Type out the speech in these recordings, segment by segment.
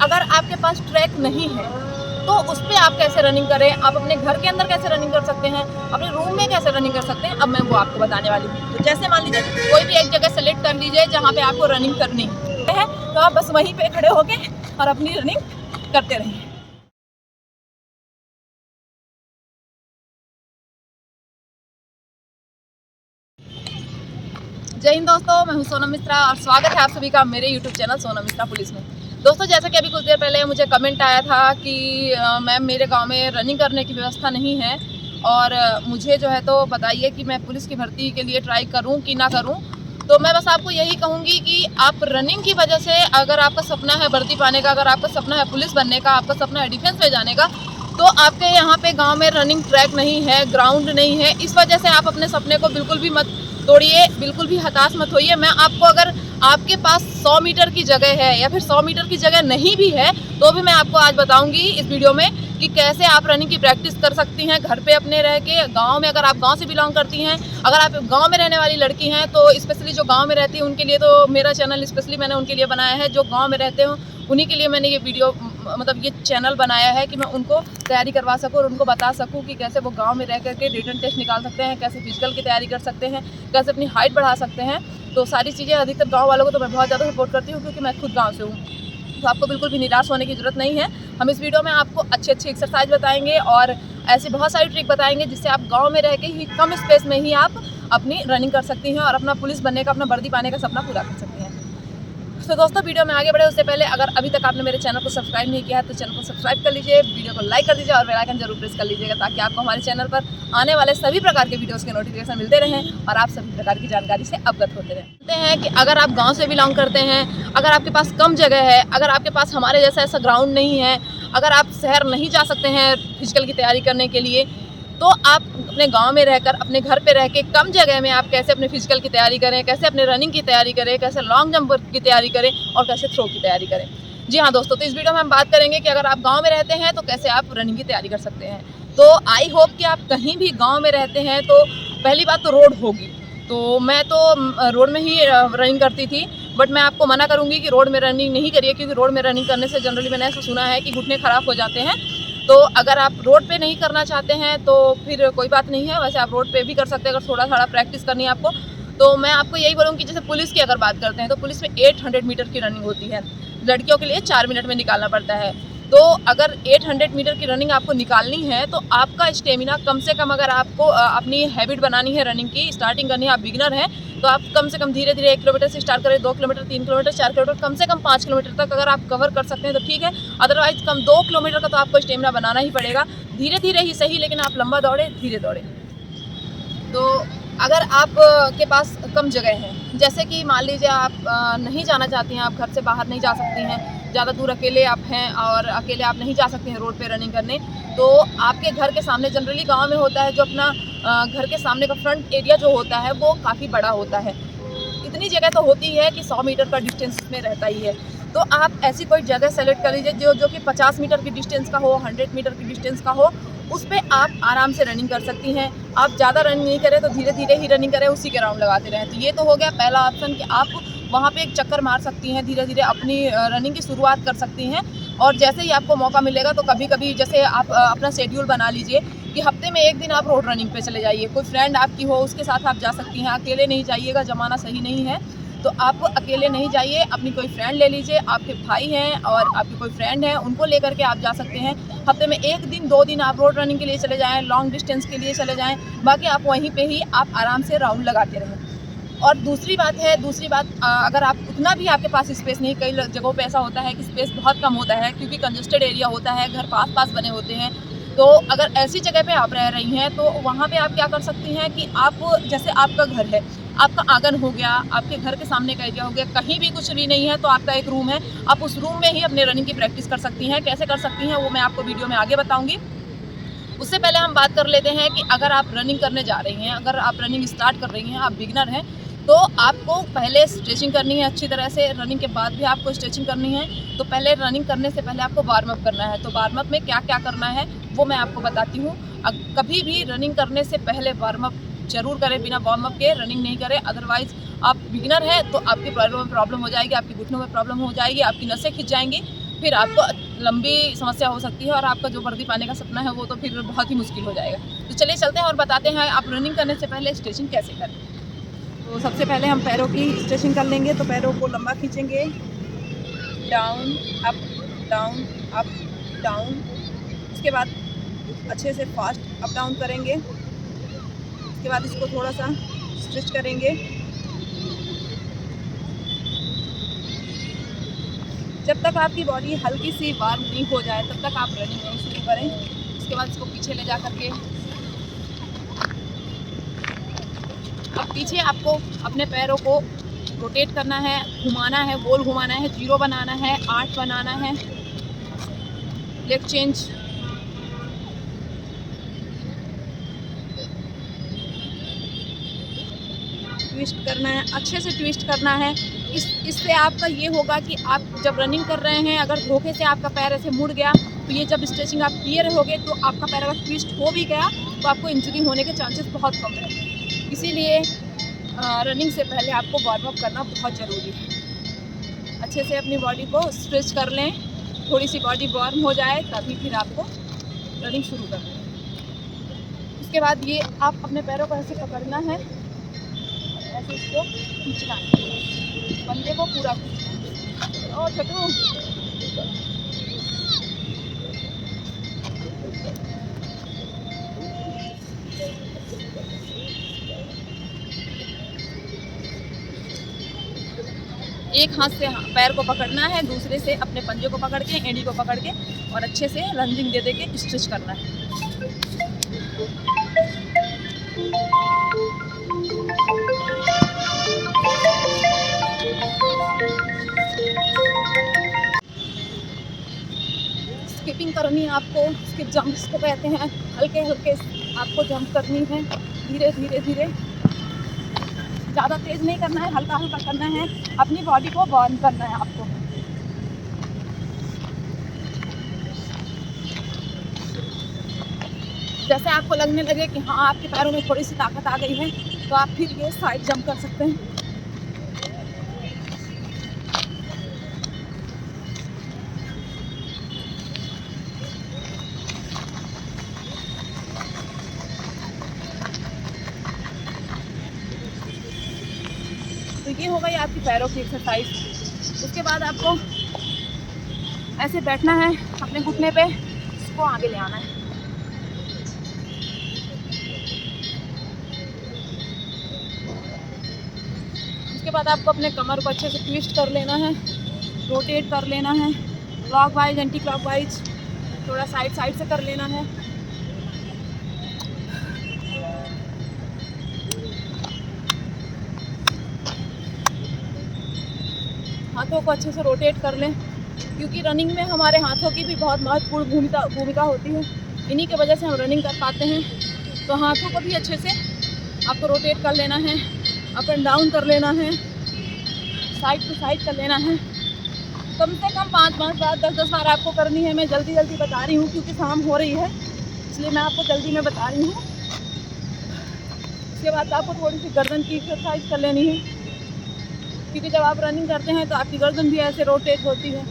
अगर आपके पास ट्रैक नहीं है तो उस पर आप कैसे रनिंग करें, आप अपने घर के अंदर कैसे रनिंग कर सकते हैं, अपने रूम में कैसे रनिंग कर सकते हैं, अब मैं वो आपको बताने वाली हूँ। तो जैसे मान लीजिए कोई भी एक जगह सेलेक्ट कर लीजिए जहाँ पे आपको रनिंग करनी है, तो आप बस वहीं पे खड़े होके और अपनी रनिंग करते रहिए। जय हिंद दोस्तों, मैं हूं सोनम मिश्रा और स्वागत है आप सभी का मेरे YouTube channel Sonam Mishra police में। दोस्तों, जैसा कि अभी कुछ देर पहले मुझे कमेंट आया था कि मैम मेरे गांव में रनिंग करने की व्यवस्था नहीं है और मुझे जो है तो बताइए कि मैं पुलिस की भर्ती के लिए ट्राई करूं कि ना करूं। तो मैं बस आपको यही कहूँगी कि आप रनिंग की वजह से, अगर आपका सपना है वर्दी पाने का, अगर आपका सपना है पुलिस बनने का, आपका सपना है डिफेंस में जाने का, तो आपके यहाँ पे गाँव में रनिंग ट्रैक नहीं है, ग्राउंड नहीं है, इस वजह से आप अपने सपने को बिल्कुल भी मत तोड़िए, बिल्कुल भी हताश मत होइए। मैं आपको, अगर आपके पास 100 मीटर की जगह है या फिर 100 मीटर की जगह नहीं भी है, तो भी मैं आपको आज बताऊंगी इस वीडियो में कि कैसे आप रनिंग की प्रैक्टिस कर सकती हैं घर पे अपने रह के। गांव में, अगर आप गांव से बिलोंग करती हैं, अगर आप गांव में रहने वाली लड़की हैं, तो स्पेशली जो गांव में रहती है उनके लिए तो मेरा चैनल स्पेशली मैंने उनके लिए बनाया है। जो गाँव में रहते हो उन्हीं के लिए मैंने ये वीडियो मतलब ये चैनल बनाया है कि मैं उनको तैयारी करवा सकूँ और उनको बता सकूँ कि कैसे वो गांव में रह करके रिटन टेस्ट निकाल सकते हैं, कैसे फिजिकल की तैयारी कर सकते हैं, कैसे अपनी हाइट बढ़ा सकते हैं। तो सारी चीज़ें अधिकतर गांव वालों को तो मैं बहुत ज़्यादा सपोर्ट करती हूँ, क्योंकि मैं खुद गांव से हूँ। तो आपको बिल्कुल भी निराश होने की ज़रूरत नहीं है। हम इस वीडियो में आपको अच्छी अच्छी एक्सरसाइज बताएंगे और ऐसी बहुत सारी ट्रिक बताएंगे जिससे आप गाँव में रह के ही कम स्पेस में ही आप अपनी रनिंग कर सकती हैं और अपना पुलिस बनने का, अपना वर्दी पाने का सपना पूरा कर सकती हैं। तो दोस्तों, वीडियो में आगे बढ़े उससे पहले अगर अभी तक आपने मेरे चैनल को सब्सक्राइब नहीं किया है तो चैनल को सब्सक्राइब कर लीजिए, वीडियो को लाइक कर दीजिए और बेल आइकन जरूर प्रेस कर लीजिएगा, ताकि आपको हमारे चैनल पर आने वाले सभी प्रकार के वीडियोस के नोटिफिकेशन मिलते रहें और आप सभी प्रकार की जानकारी से अवगत होते रहें। कहते हैं कि अगर आप गाँव से बिलोंग करते हैं, अगर आपके पास कम जगह है, अगर आपके पास हमारे जैसा ऐसा ग्राउंड नहीं है, अगर आप शहर नहीं जा सकते हैं फिजिकल की तैयारी करने के लिए, तो आप अपने गांव में रहकर, अपने घर पे रह के कम जगह में आप कैसे अपने फिजिकल की तैयारी करें, कैसे अपने रनिंग की तैयारी करें, कैसे लॉन्ग जंप की तैयारी करें और कैसे थ्रो की तैयारी करें। जी हाँ दोस्तों, तो इस वीडियो में हम बात करेंगे कि अगर आप गांव में रहते हैं तो कैसे आप रनिंग की तैयारी कर सकते हैं। तो आई होप कि आप कहीं भी गाँव में रहते हैं तो पहली बात तो रोड होगी। तो मैं तो रोड में ही रनिंग करती थी, बट मैं आपको मना करूँगी कि रोड में रनिंग नहीं करिए, क्योंकि रोड में रनिंग करने से जनरली मैंने ऐसा सुना है कि घुटने ख़राब हो जाते हैं। तो अगर आप रोड पे नहीं करना चाहते हैं तो फिर कोई बात नहीं है, वैसे आप रोड पे भी कर सकते हैं अगर थोड़ा थोड़ा प्रैक्टिस करनी है आपको। तो मैं आपको यही बोलूँगी कि जैसे पुलिस की अगर बात करते हैं तो पुलिस में 800 मीटर की रनिंग होती है, लड़कियों के लिए 4 मिनट में निकालना पड़ता है। तो अगर 800 मीटर की रनिंग आपको निकालनी है तो आपका स्टेमिना कम से कम, अगर आपको अपनी हैबिट बनानी है रनिंग की, स्टार्टिंग करनी है, आप बिगिनर हैं, तो आप कम से कम धीरे धीरे 1 किलोमीटर से स्टार्ट करें, 2 किलोमीटर, 3 किलोमीटर, 4 किलोमीटर, कम से कम 5 किलोमीटर तक अगर आप कवर कर सकते हैं तो ठीक है। अदरवाइज कम 2 किलोमीटर का तो आपको स्टेमिना बनाना ही पड़ेगा, धीरे धीरे ही सही, लेकिन आप लंबा दौड़े, धीरे दौड़े। तो अगर आप के पास कम जगह है, जैसे कि मान लीजिए आप नहीं जाना चाहती हैं, आप घर से बाहर नहीं जा सकती हैं, ज़्यादा दूर अकेले आप हैं और अकेले आप नहीं जा सकते हैं रोड पे रनिंग करने, तो आपके घर के सामने जनरली गांव में होता है जो अपना घर के सामने का फ्रंट एरिया जो होता है वो काफ़ी बड़ा होता है। इतनी जगह तो होती है कि 100 मीटर का डिस्टेंस में रहता ही है। तो आप ऐसी कोई जगह सेलेक्ट कर लीजिए जो कि 50 मीटर की डिस्टेंस का हो, 100 मीटर की डिस्टेंस का हो, उस पर आप आराम से रनिंग कर सकती हैं। आप ज़्यादा रनिंग नहीं करें तो धीरे धीरे ही रनिंग करें, उसी के राउंड लगाते रहें। तो ये तो हो गया पहला ऑप्शन कि आप वहाँ पे एक चक्कर मार सकती हैं, धीरे धीरे अपनी रनिंग की शुरुआत कर सकती हैं। और जैसे ही आपको मौका मिलेगा तो कभी कभी जैसे आप अपना शेड्यूल बना लीजिए कि हफ्ते में 1 दिन आप रोड रनिंग पे चले जाइए, कोई फ्रेंड आपकी हो उसके साथ आप जा सकती हैं, अकेले नहीं जाइएगा, ज़माना सही नहीं है। तो आप अकेले नहीं जाइए, अपनी कोई फ्रेंड ले लीजिए, आपके भाई हैं और आपके कोई फ्रेंड हैं, उनको लेकर के आप जा सकते हैं। हफ्ते में 1 दिन 2 दिन आप रोड रनिंग के लिए चले जाएँ, लॉन्ग डिस्टेंस के लिए चले जाएँ, बाकी आप वहीं पे ही आप आराम से राउंड लगाते रहें। और दूसरी बात, अगर आप उतना भी आपके पास स्पेस नहीं, कई जगहों पे ऐसा होता है कि स्पेस बहुत कम होता है क्योंकि कंजेस्टेड एरिया होता है, घर पास पास बने होते हैं। तो अगर ऐसी जगह पे आप रह रही हैं तो वहाँ पे आप क्या कर सकती हैं कि आप, जैसे आपका घर है, आपका आंगन हो गया, आपके घर के सामने का एरिया हो गया, कहीं भी कुछ भी नहीं है तो आपका एक रूम है, आप उस रूम में ही अपने रनिंग की प्रैक्टिस कर सकती हैं। कैसे कर सकती हैं वो मैं आपको वीडियो में आगे बताऊँगी। उससे पहले हम बात कर लेते हैं कि अगर आप रनिंग करने जा रही हैं, अगर आप रनिंग स्टार्ट कर रही हैं, आप बिगिनर हैं, तो आपको पहले स्ट्रेचिंग करनी है अच्छी तरह से, रनिंग के बाद भी आपको स्ट्रेचिंग करनी है। तो पहले रनिंग करने से पहले आपको वार्म अप करना है। तो वार्म अप में क्या क्या करना है वो मैं आपको बताती हूँ। कभी भी रनिंग करने से पहले वार्म अप जरूर करें, बिना वार्म अप के रनिंग नहीं करें। अदरवाइज आप बिगिनर हैं तो आपकी प्रॉब्लम हो जाएगी, आपके घुटनों में प्रॉब्लम हो जाएगी, आपकी नसें खिंच जाएंगी। फिर आपको लंबी समस्या हो सकती है और आपका जो वर्दी पाने का सपना है वो तो फिर बहुत ही मुश्किल हो जाएगा। तो चलिए चलते हैं और बताते हैं आप रनिंग करने से पहले स्ट्रेचिंग कैसे करें। तो सबसे पहले हम पैरों की स्ट्रेचिंग कर लेंगे। तो पैरों को लंबा खींचेंगे, down up down up down. उसके बाद अच्छे से फास्ट अप डाउन करेंगे। उसके बाद इसको थोड़ा सा स्ट्रेच करेंगे। जब तक आपकी बॉडी हल्की सी वार्म नहीं हो जाए तब तक आप रनिंग नहीं शुरू करें। उसके बाद इसको पीछे ले जा करके अब पीछे आपको अपने पैरों को रोटेट करना है, घुमाना है, गोल घुमाना है, 0 बनाना है, 8 बनाना है। लेग चेंज, ट्विस्ट करना है, अच्छे से ट्विस्ट करना है। इससे आपका ये होगा कि आप जब रनिंग कर रहे हैं अगर धोखे से आपका पैर ऐसे मुड़ गया तो ये जब स्ट्रेचिंग आप किए रहोगे तो आपका पैर अगर ट्विस्ट हो भी गया तो आपको इंजरी होने के चांसेस बहुत कम रहते हैं। इसीलिए रनिंग से पहले आपको वार्म अप करना बहुत ज़रूरी है। अच्छे से अपनी बॉडी को स्ट्रेच कर लें, थोड़ी सी बॉडी वार्म हो जाए तभी फिर आपको रनिंग शुरू करना है। उसके बाद ये आप अपने पैरों को ऐसे पकड़ना है, ऐसे इसको खींचना है, बंदे को पूरा खींचना। और छोटू एक हाथ से पैर को पकड़ना है, दूसरे से अपने पंजे को पकड़ के, एड़ी को पकड़ के और अच्छे से लंजिंग दे दे के स्ट्रेच करना है। स्किपिंग करनी है आपको, स्किप जंप जिसको कहते हैं। हल्के हल्के आपको जंप करनी है, धीरे धीरे धीरे, ज़्यादा तेज़ नहीं करना है, हल्का हल्का करना है। अपनी बॉडी को वार्म करना है आपको। जैसे आपको लगने लगे कि हाँ आपके पैरों में थोड़ी सी ताकत आ गई है तो आप फिर ये साइड जंप कर सकते हैं। तो ये हो गई आपकी पैरों की एक्सरसाइज। उसके बाद आपको ऐसे बैठना है अपने घुटने पे, इसको आगे ले आना है। उसके बाद आपको अपने कमर को अच्छे से ट्विस्ट कर लेना है, रोटेट कर लेना है, क्लॉकवाइज एंटी क्लॉकवाइज, थोड़ा साइड साइड से कर लेना है। हाथों को अच्छे से रोटेट कर लें क्योंकि रनिंग में हमारे हाथों की भी बहुत महत्वपूर्ण भूमिका होती है। इन्हीं की वजह से हम रनिंग कर पाते हैं। तो हाथों को भी अच्छे से आपको रोटेट कर लेना है, अप एंड डाउन कर लेना है, साइड टू साइड कर लेना है। कम से कम 5-5 बार 10-10 बार आपको करनी है। मैं जल्दी जल्दी बता रही हूँ क्योंकि शाम हो रही है, इसलिए मैं आपको जल्दी में बता रही हूँ। उसके बाद आपको थोड़ी सी गर्दन की एक्सरसाइज कर लेनी है क्योंकि जब आप रनिंग करते हैं तो आपकी गर्दन भी ऐसे रोटेट होती है,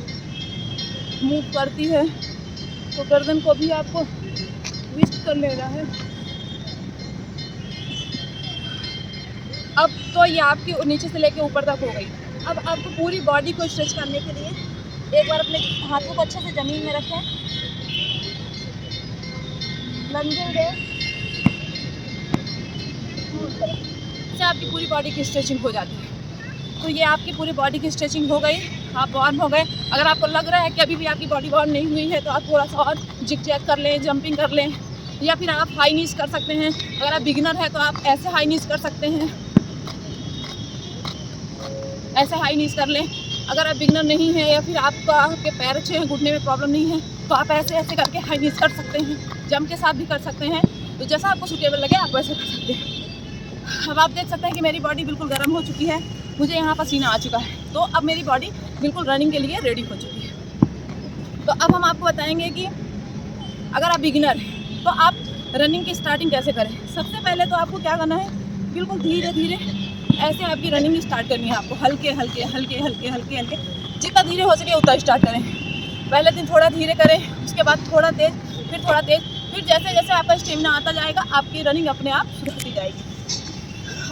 मूव करती है। तो गर्दन को भी आपको ट्विस्ट कर लेना है। अब तो ये आपकी नीचे से लेके ऊपर तक हो गई। अब आपको पूरी बॉडी को स्ट्रेच करने के लिए एक बार अपने हाथों को अच्छे से ज़मीन में रखें, लंजिंग दें, इससे आपकी पूरी बॉडी की स्ट्रेचिंग हो जाती है। तो ये आपकी पूरी बॉडी की स्ट्रेचिंग हो गई, आप वार्म हो गए। अगर आपको लग रहा है कि अभी भी आपकी बॉडी वार्म नहीं हुई है तो आप थोड़ा सा और जिग जैग कर लें, जंपिंग कर लें, या फिर आप हाई नीज कर सकते हैं। अगर आप बिगिनर है तो आप ऐसे हाई नीज कर सकते हैं, ऐसे हाई नीज कर लें। अगर आप बिगिनर नहीं है या फिर आपके पैर अच्छे हैं, घुटने में प्रॉब्लम नहीं है तो आप ऐसे ऐसे करके हाई नीज कर सकते हैं, जंप के साथ भी कर सकते हैं। तो जैसा आपको सूटेबल लगे आप वैसे कर सकते हैं। अब आप देख सकते हैं कि मेरी बॉडी बिल्कुल गर्म हो चुकी है, मुझे यहाँ पसीना आ चुका है। तो अब मेरी बॉडी बिल्कुल रनिंग के लिए रेडी हो चुकी है। तो अब हम आपको बताएंगे कि अगर आप बिगिनर हैं तो आप रनिंग की स्टार्टिंग कैसे करें। सबसे पहले तो आपको क्या करना है, बिल्कुल धीरे धीरे ऐसे आपकी रनिंग स्टार्ट करनी है। आपको हल्के हल्के हल्के हल्के हल्के हल्के जितना धीरे हो सके उतना स्टार्ट करें। पहले दिन थोड़ा धीरे करें, उसके बाद थोड़ा तेज़, फिर थोड़ा तेज़, फिर जैसे जैसे आपका स्टेमिना आता जाएगा आपकी रनिंग अपने आप सुधरती जाएगी।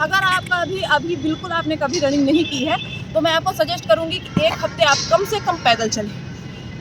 अगर आपका अभी बिल्कुल आपने कभी रनिंग नहीं की है तो मैं आपको सजेस्ट करूँगी कि 1 हफ्ते आप कम से कम पैदल चलें,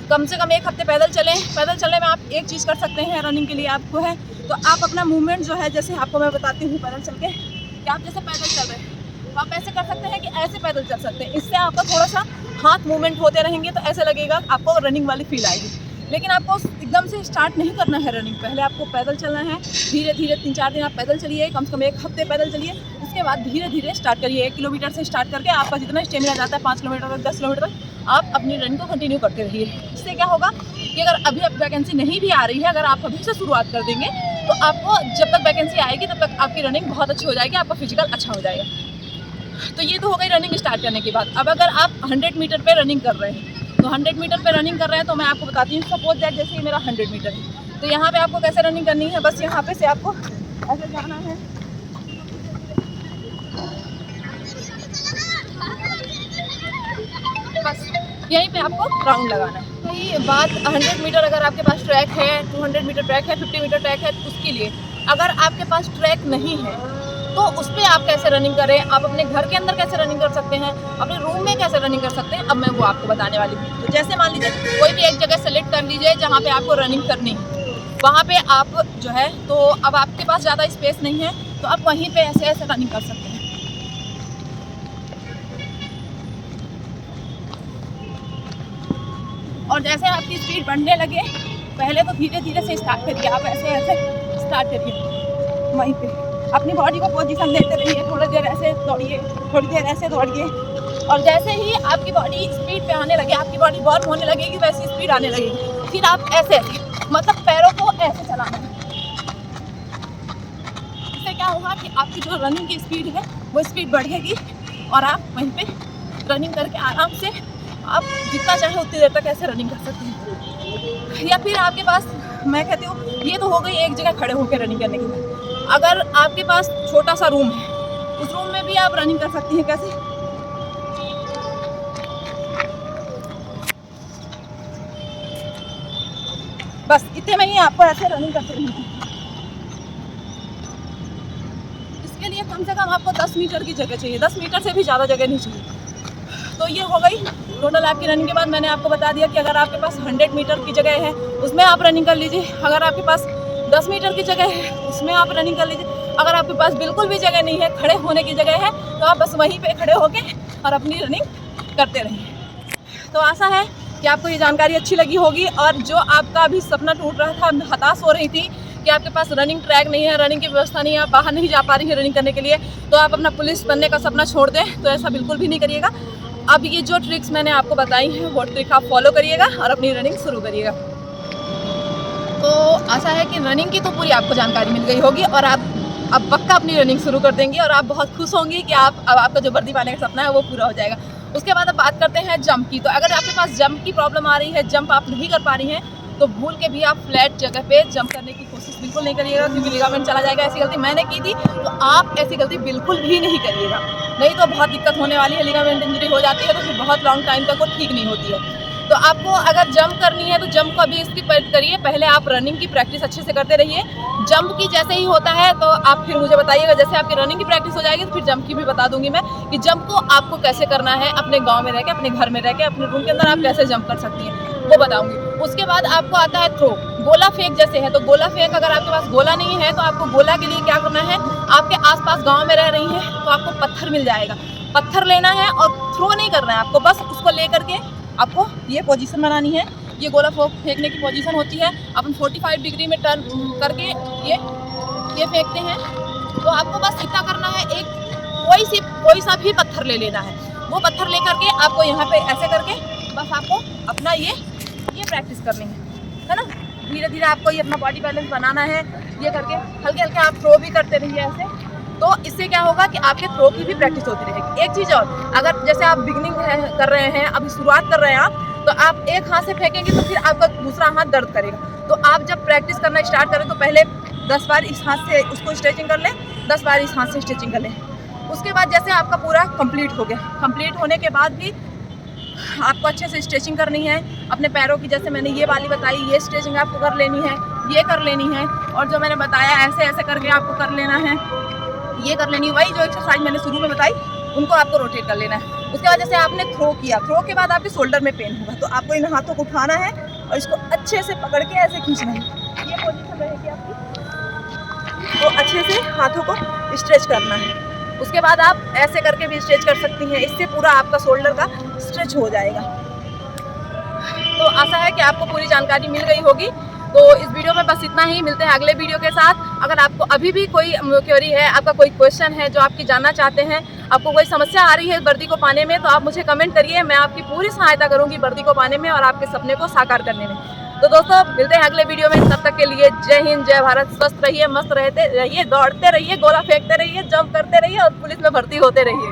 कम से कम 1 हफ्ते पैदल चलें। पैदल चलने में आप एक चीज़ कर सकते हैं रनिंग के लिए आपको है, तो आप अपना मूवमेंट जो है, जैसे आपको मैं बताती हूँ पैदल चल के, कि आप जैसे पैदल चल रहे हैं तो आप ऐसे कर सकते हैं कि ऐसे पैदल चल सकते हैं। इससे आपका थोड़ा सा हाथ मूवमेंट होते रहेंगे तो ऐसे लगेगा आपको रनिंग वाली फील आएगी। लेकिन आपको एकदम से स्टार्ट नहीं करना है रनिंग, पहले आपको पैदल चलना है। धीरे धीरे 3-4 दिन आप पैदल चलिए, कम से कम 1 हफ्ते पैदल चलिए, उसके बाद धीरे धीरे स्टार्ट करिए। 1 किलोमीटर से स्टार्ट करके आपका जितना स्टेमिना जाता है 5 किलोमीटर तक, 10 किलोमीटर तक आप अपनी रनिंग को कंटिन्यू करते रहिए। इससे क्या होगा कि अगर अभी अब वैकेंसी नहीं भी आ रही है, अगर आप अभी से शुरुआत कर देंगे तो आपको जब तक वैकेंसी आएगी तब तक आपकी रनिंग बहुत अच्छी हो जाएगी, आपका फिजिकल अच्छा हो जाएगा। तो ये तो हो गई रनिंग स्टार्ट करने के बाद। अब अगर आप 100 मीटर पे रनिंग कर रहे हैं तो 100 मीटर पे रनिंग कर रहे हैं तो मैं आपको बताती हूँ, सपोज दैट जैसे ही मेरा 100 मीटर है तो यहाँ पे आपको कैसे रनिंग करनी है। बस यहाँ पे से आपको ऐसे जाना है, बस यहीं पे आपको राउंड लगाना है। वही बात 100 मीटर अगर आपके पास ट्रैक है, 200 मीटर ट्रैक है, 50 मीटर ट्रैक है, उसके लिए अगर आपके पास ट्रैक नहीं है तो उस पर आप कैसे रनिंग करें, आप अपने घर के अंदर कैसे रनिंग कर सकते हैं, अपने रूम में कैसे रनिंग कर सकते हैं, अब मैं वो आपको बताने वाली हूँ। तो जैसे मान लीजिए कोई भी एक जगह सेलेक्ट कर लीजिए जहाँ पे आपको रनिंग करनी है, वहाँ पे आप जो है, तो अब आपके पास ज़्यादा स्पेस नहीं है तो आप वहीं पे ऐसे ऐसे रनिंग कर सकते हैं। और जैसे आपकी स्पीड बढ़ने लगे, पहले तो धीरे धीरे से स्टार्ट करिए, आप ऐसे ऐसे स्टार्ट करिए, वहीं पे अपनी बॉडी को पोजीशन देते रहिए, थोड़ी देर ऐसे दौड़िए, थोड़ी देर ऐसे दौड़िए, और जैसे ही आपकी बॉडी स्पीड पे आने लगे, आपकी बॉडी बहुत होने लगेगी, वैसी स्पीड आने लगेगी, फिर आप ऐसे ऐसे मतलब पैरों को ऐसे चलाना है। इससे क्या होगा कि आपकी जो रनिंग की स्पीड है वो स्पीड बढ़ेगी और आप वहीं पे रनिंग करके आराम से आप जितना चाहे उतनी देर तक ऐसे रनिंग कर सकते हैं। या फिर आपके पास, मैं कहती हूँ ये तो हो गई एक जगह खड़े होकर रनिंग करने के लिए। अगर आपके पास छोटा सा रूम है, उस रूम में भी आप रनिंग कर सकती हैं। कैसे? बस इतने में ही आपको ऐसे रनिंग करते रहना है। इसके लिए कम से कम आपको 10 मीटर की जगह चाहिए, 10 मीटर से भी ज़्यादा जगह नहीं चाहिए। तो ये हो गई टोटल आपकी रनिंग के बाद मैंने आपको बता दिया कि अगर आपके पास 100 मीटर की जगह है उसमें आप रनिंग कर लीजिए, अगर आपके पास 10 मीटर की जगह है उसमें आप रनिंग कर लीजिए, अगर आपके पास बिल्कुल भी जगह नहीं है, खड़े होने की जगह है, तो आप बस वहीं पे खड़े होके और अपनी रनिंग करते रहिए। तो आशा है कि आपको ये जानकारी अच्छी लगी होगी, और जो आपका अभी सपना टूट रहा था, हताश हो रही थी कि आपके पास रनिंग ट्रैक नहीं है, रनिंग की व्यवस्था नहीं है, आप बाहर नहीं जा पा रही है रनिंग करने के लिए, तो आप अपना पुलिस बनने का सपना छोड़ दें, तो ऐसा बिल्कुल भी नहीं करिएगा। अब ये जो ट्रिक्स मैंने आपको बताई हैं वो ट्रिक आप फॉलो करिएगा और अपनी रनिंग शुरू करिएगा। तो आशा है कि रनिंग की तो पूरी आपको जानकारी मिल गई होगी और आप अब पक्का अपनी रनिंग शुरू कर देंगी और आप बहुत खुश होंगी कि अब आपका जो वर्दी पाने का सपना है वो पूरा हो जाएगा। उसके बाद अब बात करते हैं जंप की। तो अगर आपके पास जंप की प्रॉब्लम आ रही है, जंप आप नहीं कर पा रही हैं, तो भूल के भी आप फ्लैट जगह पे जंप करने की कोशिश बिल्कुल नहीं करिएगा, क्योंकि लिगामेंट चला जाएगा। ऐसी गलती मैंने की थी, तो आप ऐसी गलती बिल्कुल भी नहीं करिएगा, नहीं तो बहुत दिक्कत होने वाली है। लिगामेंट इंजरी हो जाती है तो फिर बहुत लॉन्ग टाइम तक वो ठीक नहीं होती है। तो आपको अगर जंप करनी है तो जंप को अभी स्किप करिए, पहले आप रनिंग की प्रैक्टिस अच्छे से करते रहिए। जंप की जैसे ही होता है तो आप फिर मुझे बताइएगा, जैसे आपकी रनिंग की प्रैक्टिस हो जाएगी तो फिर जंप की भी बता दूंगी मैं कि जंप को आपको कैसे करना है, अपने गांव में रह के, अपने घर में रह के, अपने रूम के अंदर आप कैसे जंप कर सकती हैं वो बताऊंगी। उसके बाद आपको आता है थ्रो, गोला फेंक जैसे है। तो गोला फेंक अगर आपके पास गोला नहीं है तो आपको गोला के लिए क्या करना है, आपके आसपास गाँव में रह रही हैं तो आपको पत्थर मिल जाएगा, पत्थर लेना है और थ्रो नहीं करना है आपको, बस उसको ले करके आपको ये पोजीशन बनानी है। ये गोला फेंकने की पोजीशन होती है, अपन 45 डिग्री में टर्न करके ये फेंकते हैं। तो आपको बस इतना करना है, एक कोई सा भी पत्थर ले लेना है, वो पत्थर ले करके आपको यहाँ पे ऐसे करके बस आपको अपना ये प्रैक्टिस करनी है ना। धीरे धीरे आपको ये अपना बॉडी बैलेंस बनाना है, ये करके हल्के हल्के आप थ्रो भी करते रहिए ऐसे। तो इससे क्या होगा कि आपके थ्रो की भी प्रैक्टिस होती रहेगी। एक चीज़ और, अगर जैसे आप बिगिनिंग कर रहे हैं, अभी शुरुआत कर रहे हैं आप, तो आप एक हाथ से फेंकेंगे तो फिर आपका दूसरा हाथ दर्द करेगा। तो आप जब प्रैक्टिस करना स्टार्ट करें तो पहले 10 बार इस हाथ से उसको स्ट्रेचिंग कर लें, 10 बार इस हाथ से स्ट्रेचिंग कर लें। उसके बाद जैसे आपका पूरा कंप्लीट हो गया, कंप्लीट होने के बाद भी आपको अच्छे से स्ट्रेचिंग करनी है अपने पैरों की, जैसे मैंने ये वाली बताई, ये स्ट्रेचिंग आपको कर लेनी है, ये कर लेनी है, और जो मैंने बताया ऐसे ऐसे करके आपको कर लेना है, ये कर लेनी है। वही जो एक्सरसाइज मैंने शुरू में बताई उनको आपको रोटेट कर लेना है। उसके बाद जैसे आपने थ्रो किया, थ्रो के बाद आपके शोल्डर में पेन होगा, तो आपको इन हाथों को उठाना है और इसको अच्छे से पकड़ के ऐसे खींचना है, ये पोजीशन रहेगी आपकी। तो अच्छे से हाथों को स्ट्रेच करना है। उसके बाद आप ऐसे करके भी स्ट्रेच कर सकती हैं, इससे पूरा आपका शोल्डर का स्ट्रेच हो जाएगा। तो आशा है कि आपको पूरी जानकारी मिल गई होगी। तो इस वीडियो में बस इतना ही, मिलते हैं अगले वीडियो के साथ। अगर आपको अभी भी कोई क्वेरी है, आपका कोई क्वेश्चन है जो आपकी जानना चाहते हैं, आपको कोई समस्या आ रही है वर्दी को पाने में, तो आप मुझे कमेंट करिए, मैं आपकी पूरी सहायता करूंगी वर्दी को पाने में और आपके सपने को साकार करने में। तो दोस्तों मिलते हैं अगले वीडियो में, तब तक के लिए जय हिंद, जय भारत। स्वस्थ रहिए, मस्त रहते रहिए, दौड़ते रहिए, गोला फेंकते रहिए, जंप करते रहिए और पुलिस में भर्ती होते रहिए।